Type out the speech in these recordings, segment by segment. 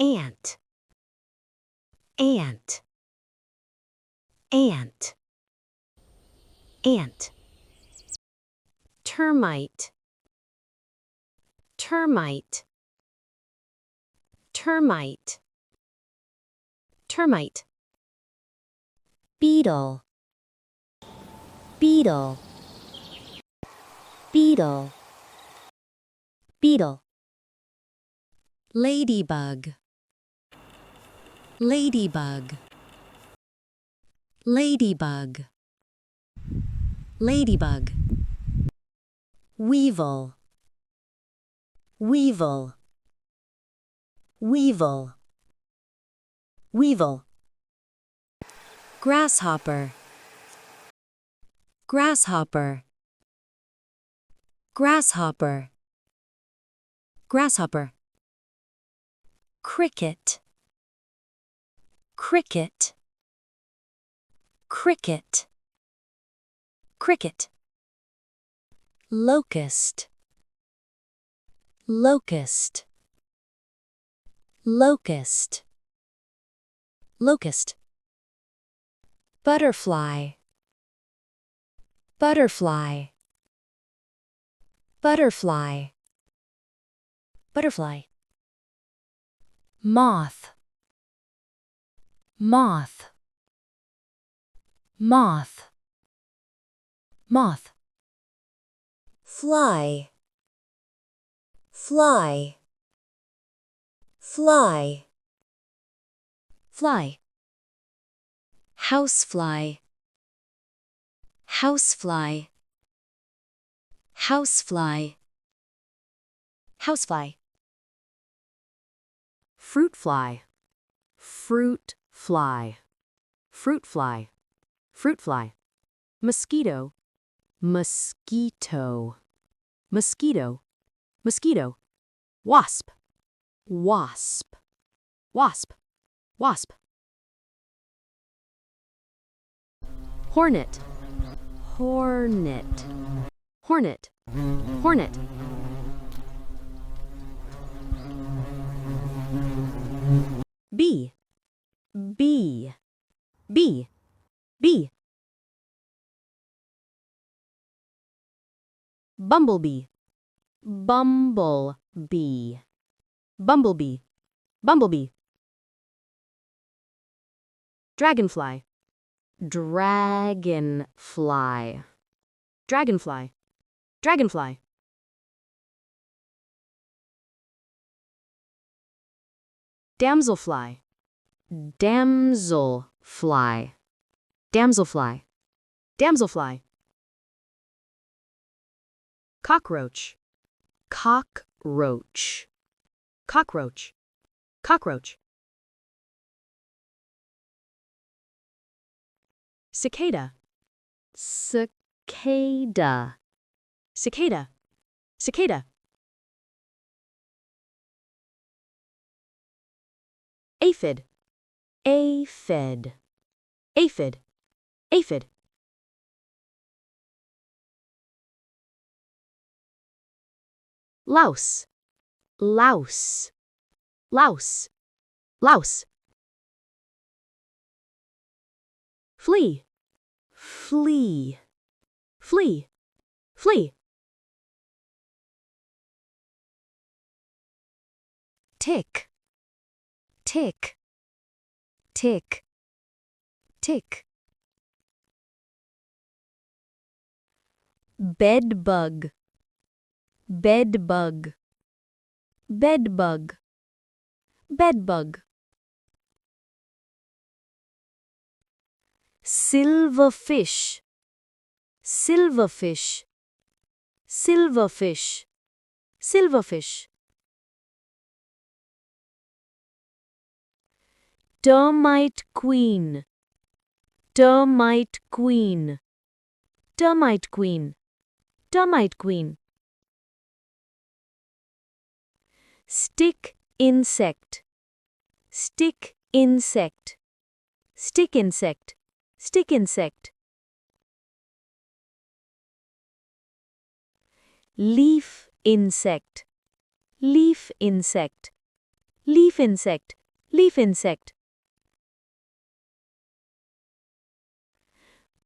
ant, ant, ant, ant. Termite, termite, termite, termite. Beetle, beetle, beetle, beetle. Ladybug, ladybug, ladybug, ladybug. Weevil, weevil, weevil, weevil. Grasshopper, grasshopper, grasshopper, grasshopper. Cricket, cricket, cricket, cricket. Locust, locust, locust, locust. Butterfly, butterfly, butterfly, butterfly. Moth, moth, moth, moth. Fly, fly, fly, fly. Housefly, housefly, housefly, housefly. Fruit fly, fruit fly, fruit fly, fruit fly. Mosquito, mosquito, mosquito, mosquito. Wasp, wasp, wasp, wasp. Hornet, hornet, hornet, hornet. Bee, bee, bee, bee. Bumblebee, bumblebee, bumblebee, bumblebee. Dragonfly, dragonfly, dragonfly, dragonfly. Damselfly, damselfly, damselfly, damselfly. Cockroach, cockroach, cockroach, cockroach. Cicada, cicada, cicada, cicada. Aphid, aphid, aphid, aphid. Louse, louse, louse, louse. Flea, flea, flea, flea. Tick, tick, tick, tick. Bedbug, bedbug, bedbug, bedbug. Silverfish, silverfish, silverfish, silverfish. Termite queen, termite queen, termite queen, termite queen. Stick insect, stick insect, stick insect, stick insect. Leaf insect, leaf insect, leaf leaf insect, leaf insect.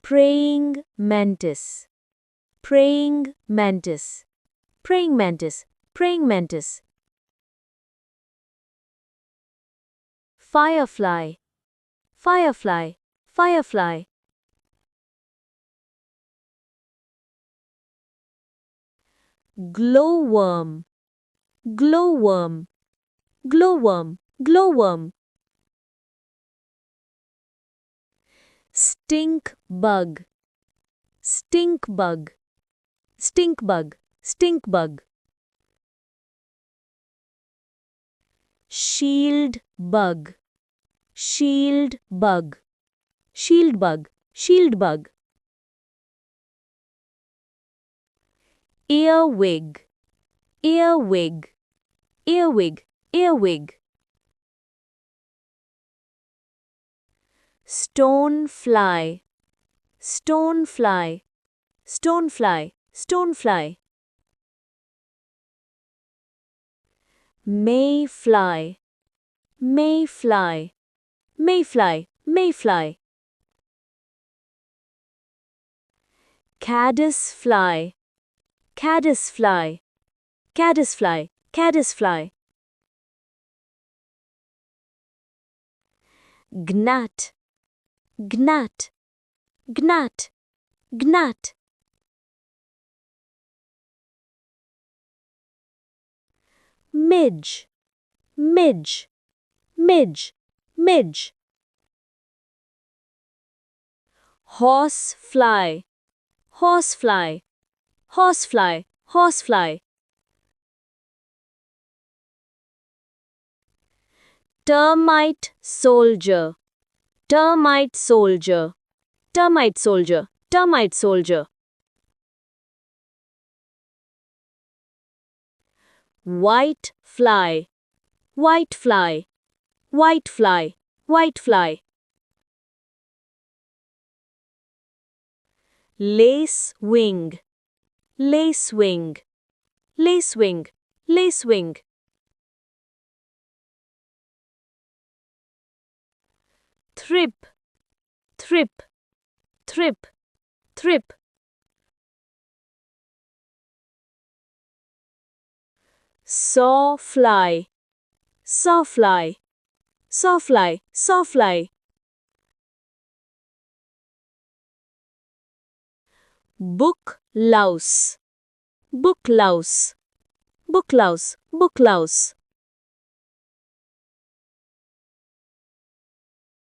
Praying mantis, praying mantis, praying mantis, praying mantis. Firefly, firefly, firefly. Glowworm, glowworm, glowworm, glowworm. Stink bug, stink bug, stink bug, stink bug. Shield bug, shield bug, shield bug, shield bug. Earwig, earwig, earwig, earwig. Stonefly, stonefly, stonefly, stonefly. Mayfly, mayfly, mayfly, mayfly. Caddisfly, caddisfly, caddisfly, caddisfly. Gnat, gnat, gnat, gnat. Midge, midge, midge, midge. Horsefly, horsefly, horsefly, horsefly. Termite soldier, termite soldier, termite soldier, termite soldier. White fly, white fly, white fly, white fly. Lace wing, lace wing, lace wing, lace wing. Thrip, thrip, thrip, thrip. Sawfly, sawfly, sawfly, sawfly. Book louse, book louse, book louse, book louse.